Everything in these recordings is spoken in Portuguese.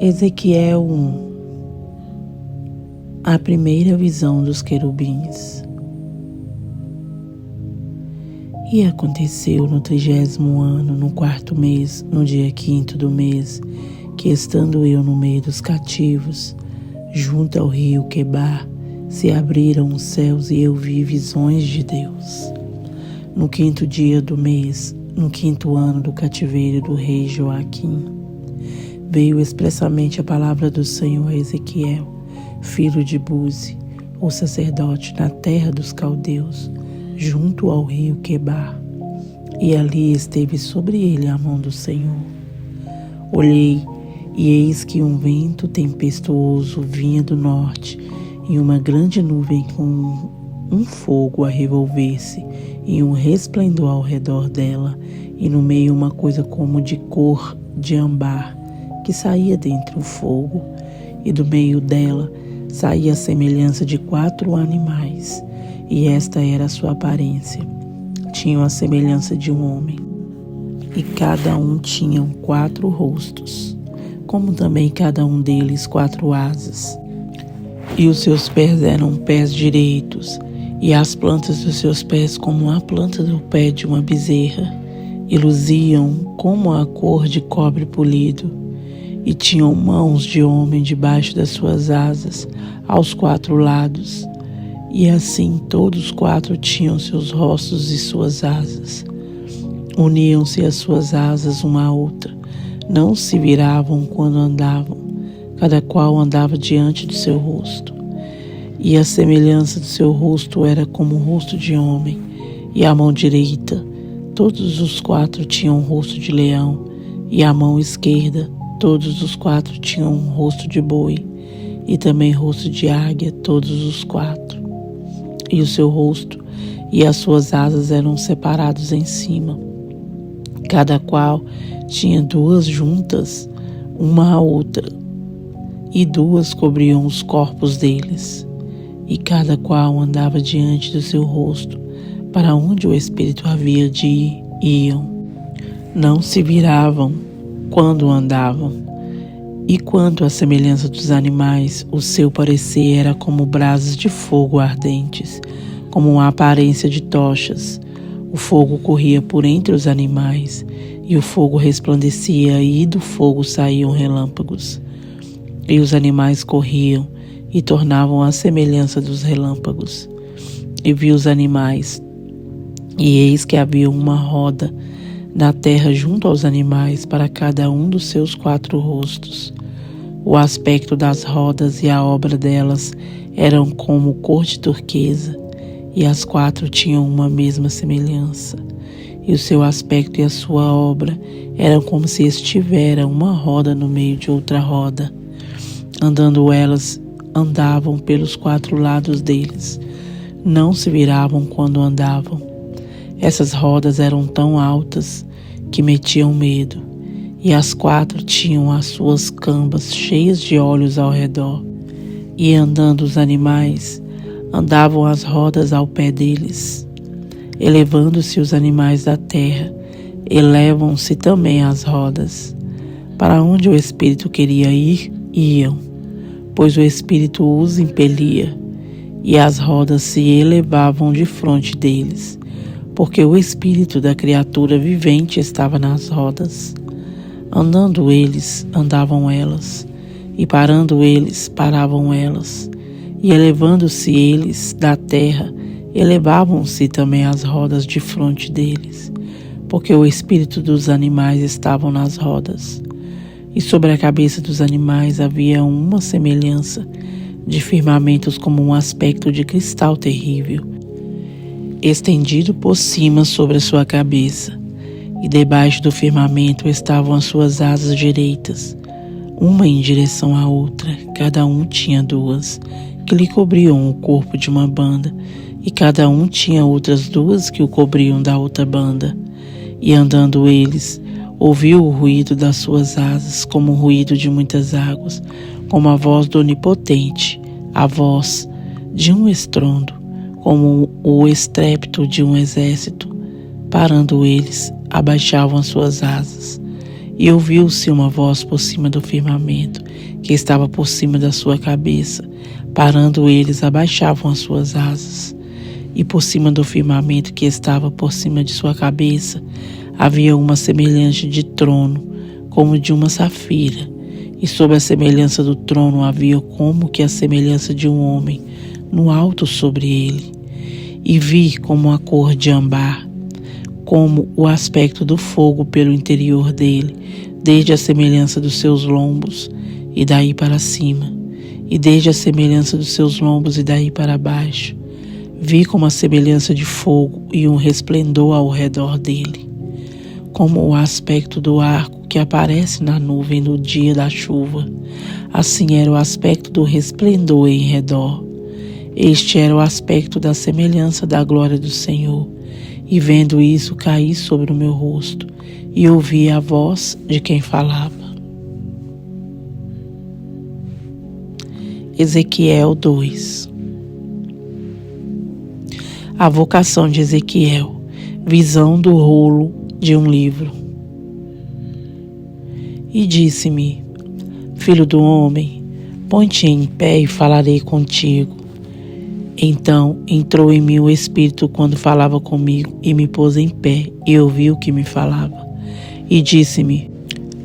Ezequiel 1. A primeira visão dos querubins. E aconteceu no 30º ano, no 4º mês, no dia 5º do mês, que estando eu no meio dos cativos, junto ao rio Quebar, se abriram os céus e eu vi visões de Deus. No 5º dia do mês, no 5º ano do cativeiro do rei Joaquim, veio expressamente a palavra do Senhor a Ezequiel, filho de Buzi, o sacerdote, na terra dos caldeus, junto ao rio Quebar. E ali esteve sobre ele a mão do Senhor. Olhei, e eis que um vento tempestuoso vinha do norte, e uma grande nuvem com um fogo a revolver-se, e um resplendor ao redor dela, e no meio uma coisa como de cor de âmbar, que saía dentre o fogo, e do meio dela saía a semelhança de 4 animais, e esta era a sua aparência. Tinham a semelhança de um homem, e cada um tinha 4 rostos, como também cada um deles 4 asas. E os seus pés eram pés direitos, e as plantas dos seus pés como a planta do pé de uma bezerra, e luziam como a cor de cobre polido. E tinham mãos de homem debaixo das suas asas, aos 4 lados. E assim todos 4 tinham seus rostos e suas asas. Uniam-se as suas asas uma à outra, não se viravam quando andavam, cada qual andava diante do seu rosto. E a semelhança do seu rosto era como o rosto de homem, e a mão direita, todos os 4 tinham um rosto de leão, e a mão esquerda, todos os 4 tinham um rosto de boi, e também rosto de águia, todos os 4. E o seu rosto e as suas asas eram separados em cima. Cada qual tinha 2 juntas, uma à outra, e 2 cobriam os corpos deles. E cada qual andava diante do seu rosto, para onde o Espírito havia de ir, iam. Não se viravam quando andavam. E quanto à semelhança dos animais, o seu parecer era como brasas de fogo ardentes, como uma aparência de tochas. O fogo corria por entre os animais, e o fogo resplandecia, e do fogo saíam relâmpagos. E os animais corriam, e tornavam a semelhança dos relâmpagos. E vi os animais, e eis que havia uma roda na terra junto aos animais, para cada um dos seus 4 rostos. O aspecto das rodas e a obra delas eram como cor de turquesa, e as 4 tinham uma mesma semelhança. E o seu aspecto e a sua obra eram como se estivera uma roda no meio de outra roda. Andando elas, andavam pelos 4 lados deles, não se viravam quando andavam. Essas rodas eram tão altas que metiam medo, e as 4 tinham as suas cambas cheias de olhos ao redor. E andando os animais, andavam as rodas ao pé deles. Elevando-se os animais da terra, elevam-se também as rodas. Para onde o Espírito queria ir, iam, pois o Espírito os impelia, e as rodas se elevavam defronte deles, porque o espírito da criatura vivente estava nas rodas. Andando eles, andavam elas, e parando eles, paravam elas, e elevando-se eles da terra, elevavam-se também as rodas defronte deles, porque o espírito dos animais estava nas rodas. E sobre a cabeça dos animais havia uma semelhança de firmamentos como um aspecto de cristal terrível, estendido por cima sobre a sua cabeça, e debaixo do firmamento estavam as suas asas direitas, uma em direção à outra, cada um tinha 2, que lhe cobriam o corpo de uma banda, e cada um tinha outras 2 que o cobriam da outra banda. E andando eles, ouviu o ruído das suas asas, como o ruído de muitas águas, como a voz do Onipotente, a voz de um estrondo, como o estrépito de um exército. Parando eles, abaixavam as suas asas, E ouviu-se uma voz por cima do firmamento, que estava por cima da sua cabeça. Parando eles, abaixavam as suas asas. E por cima do firmamento que estava por cima de sua cabeça, havia uma semelhança de trono, como de uma safira. E sob a semelhança do trono havia como que a semelhança de um homem, no alto sobre ele. E vi como a cor de âmbar, como o aspecto do fogo pelo interior dele, desde a semelhança dos seus lombos e daí para cima, e desde a semelhança dos seus lombos e daí para baixo. Vi como a semelhança de fogo e um resplendor ao redor dele, como o aspecto do arco que aparece na nuvem no dia da chuva. Assim era o aspecto do resplendor em redor. Este era o aspecto da semelhança da glória do Senhor. E vendo isso, caí sobre o meu rosto e ouvi a voz de quem falava. Ezequiel 2. A vocação de Ezequiel. Visão do rolo de um livro. E disse-me: Filho do homem, põe-te em pé e falarei contigo. Então entrou em mim o Espírito quando falava comigo e me pôs em pé e ouvi o que me falava. E disse-me: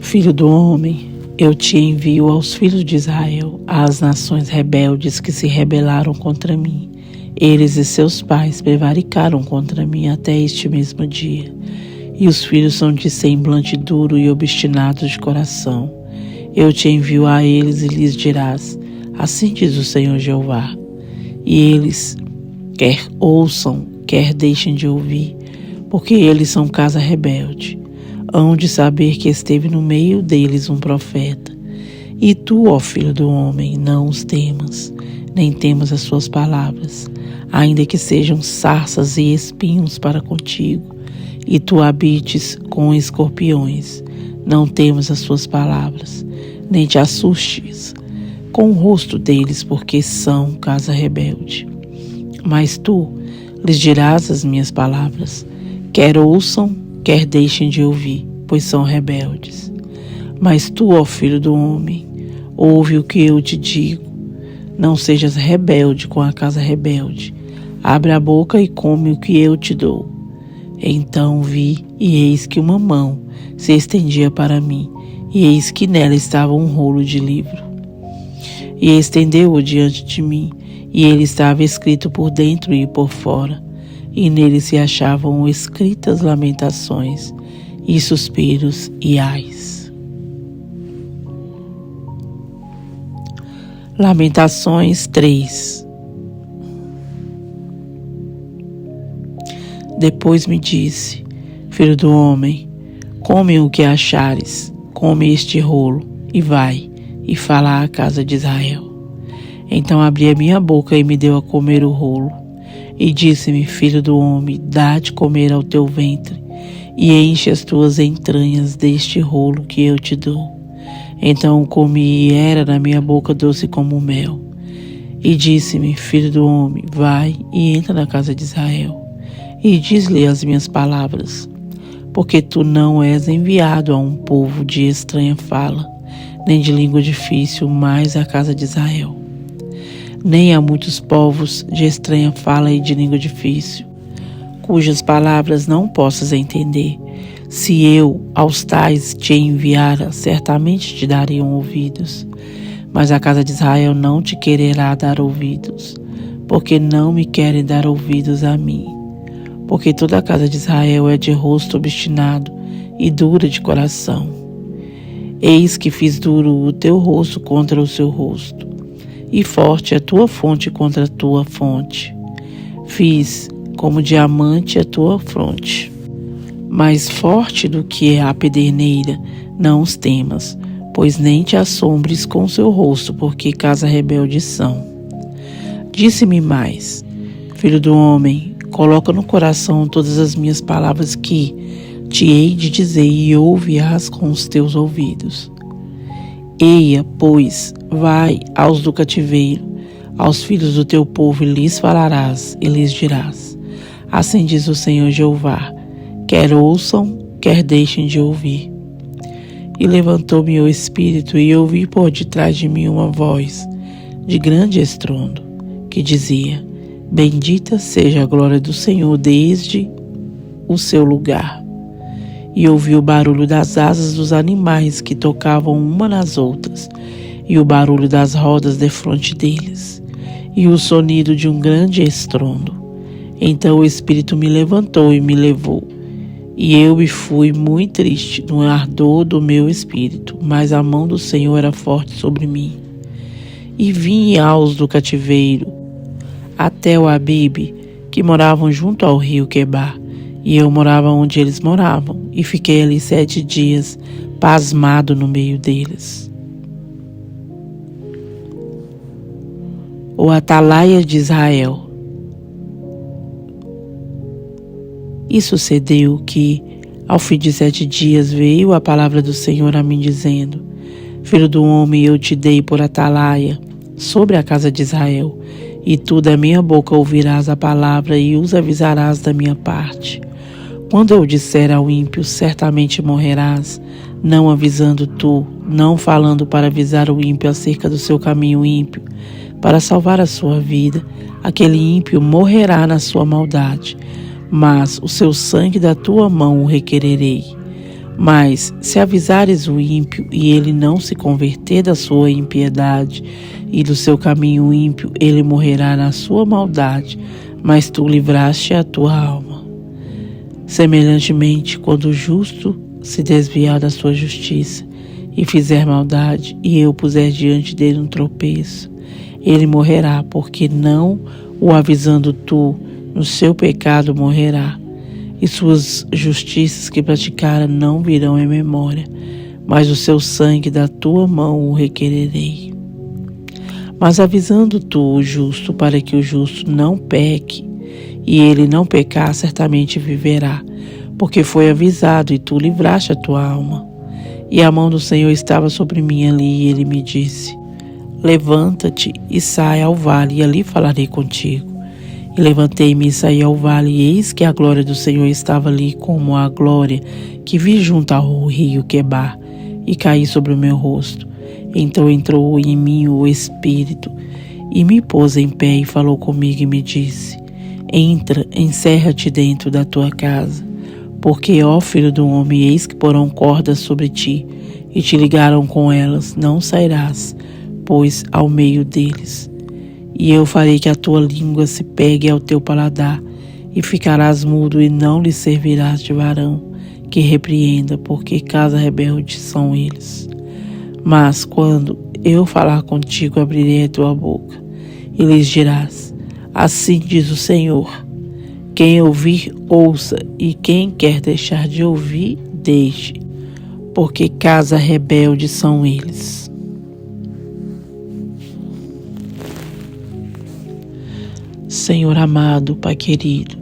Filho do homem, eu te envio aos filhos de Israel, às nações rebeldes que se rebelaram contra mim. Eles e seus pais prevaricaram contra mim até este mesmo dia. E os filhos são de semblante duro e obstinados de coração. Eu te envio a eles e lhes dirás: assim diz o Senhor Jeová. E eles, quer ouçam, quer deixem de ouvir, porque eles são casa rebelde. Hão de saber que esteve no meio deles um profeta. E tu, ó filho do homem, não os temas, nem temas as suas palavras, ainda que sejam sarças e espinhos para contigo, e tu habites com escorpiões. Não temas as suas palavras, nem te assustes com o rosto deles, porque são casa rebelde. Mas tu lhes dirás as minhas palavras, quer ouçam, quer deixem de ouvir, pois são rebeldes. Mas tu, ó filho do homem, ouve o que eu te digo. Não sejas rebelde com a casa rebelde. Abre a boca e come o que eu te dou. Então vi, e eis que uma mão se estendia para mim, e eis que nela estava um rolo de livro. E estendeu-o diante de mim, e ele estava escrito por dentro e por fora, e nele se achavam escritas lamentações, e suspiros e ais. Lamentações 3. Depois me disse: Filho do homem, come o que achares, come este rolo, e vai, e fala à casa de Israel. Então abri a minha boca e me deu a comer o rolo. E disse-me: Filho do homem, dá de comer ao teu ventre, e enche as tuas entranhas deste rolo que eu te dou. Então comi, e era na minha boca doce como mel. E disse-me: Filho do homem, vai e entra na casa de Israel, e diz-lhe as minhas palavras, porque tu não és enviado a um povo de estranha fala, nem de língua difícil, mais à casa de Israel. Nem a muitos povos de estranha fala e de língua difícil, cujas palavras não possas entender. Se eu aos tais te enviara, certamente te dariam ouvidos. Mas a casa de Israel não te quererá dar ouvidos, porque não me querem dar ouvidos a mim. Porque toda a casa de Israel é de rosto obstinado e dura de coração. Eis que fiz duro o teu rosto contra o seu rosto, e forte a tua fonte contra a tua fonte. Fiz como diamante a tua fronte. Mais forte do que a pederneira, não os temas, pois nem te assombres com o seu rosto, porque casa rebelde são. Disse-me mais: Filho do homem, coloca no coração todas as minhas palavras que te hei de dizer, e ouve-as com os teus ouvidos. Eia, pois, vai aos do cativeiro, aos filhos do teu povo, e lhes falarás, e lhes dirás: assim diz o Senhor Jeová, quer ouçam, quer deixem de ouvir. E levantou meu espírito, e ouvi por detrás de mim uma voz de grande estrondo, que dizia: Bendita seja a glória do Senhor desde o seu lugar. E ouvi o barulho das asas dos animais que tocavam uma nas outras, e o barulho das rodas defronte deles, e o sonido de um grande estrondo. Então o Espírito me levantou e me levou, e eu me fui muito triste no ardor do meu espírito, mas a mão do Senhor era forte sobre mim. E vim aos do cativeiro até o Abibe, que moravam junto ao rio Quebar, e eu morava onde eles moravam, e fiquei ali 7 dias, pasmado no meio deles. O atalaia de Israel. E sucedeu que, ao fim de 7 dias, veio a palavra do Senhor a mim, dizendo: Filho do homem, eu te dei por atalaia sobre a casa de Israel, e tu da minha boca ouvirás a palavra e os avisarás da minha parte. Quando eu disser ao ímpio, certamente morrerás, não avisando tu, não falando para avisar o ímpio acerca do seu caminho ímpio, para salvar a sua vida, aquele ímpio morrerá na sua maldade, mas o seu sangue da tua mão o requererei. Mas se avisares o ímpio e ele não se converter da sua impiedade e do seu caminho ímpio, ele morrerá na sua maldade, mas tu livraste a tua alma. Semelhantemente, quando o justo se desviar da sua justiça e fizer maldade, e eu puser diante dele um tropeço, ele morrerá, porque não o avisando tu, no seu pecado morrerá, e suas justiças que praticara não virão em memória, mas o seu sangue da tua mão o requererei. Mas avisando tu o justo, para que o justo não peque, e ele não pecar, certamente viverá, porque foi avisado, e tu livraste a tua alma. E a mão do Senhor estava sobre mim ali, e ele me disse: Levanta-te e sai ao vale, e ali falarei contigo. E levantei-me e saí ao vale, e eis que a glória do Senhor estava ali, como a glória que vi junto ao rio Quebar, e caí sobre o meu rosto. Então entrou em mim o Espírito, e me pôs em pé, e falou comigo, e me disse: Entra, encerra-te dentro da tua casa, porque, ó filho do homem, eis que porão cordas sobre ti, e te ligaram com elas, não sairás, pois ao meio deles. E eu farei que a tua língua se pegue ao teu paladar, e ficarás mudo, e não lhe servirás de varão que repreenda, porque casa rebelde são eles. Mas quando eu falar contigo, abrirei a tua boca, e lhes dirás: Assim diz o Senhor. Quem ouvir, ouça, e quem quer deixar de ouvir, deixe, porque casa rebelde são eles. Senhor amado, Pai querido,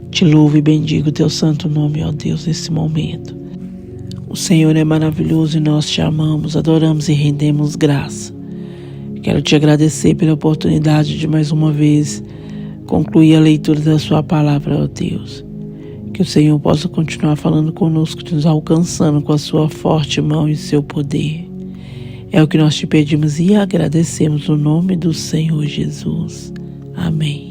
te louvo e bendigo teu santo nome, ó Deus, nesse momento. O Senhor é maravilhoso e nós te amamos, adoramos e rendemos graça. Quero te agradecer pela oportunidade de mais uma vez concluir a leitura da sua palavra, ó Deus. Que o Senhor possa continuar falando conosco, nos alcançando com a sua forte mão e seu poder. É o que nós te pedimos e agradecemos no nome do Senhor Jesus. Amém.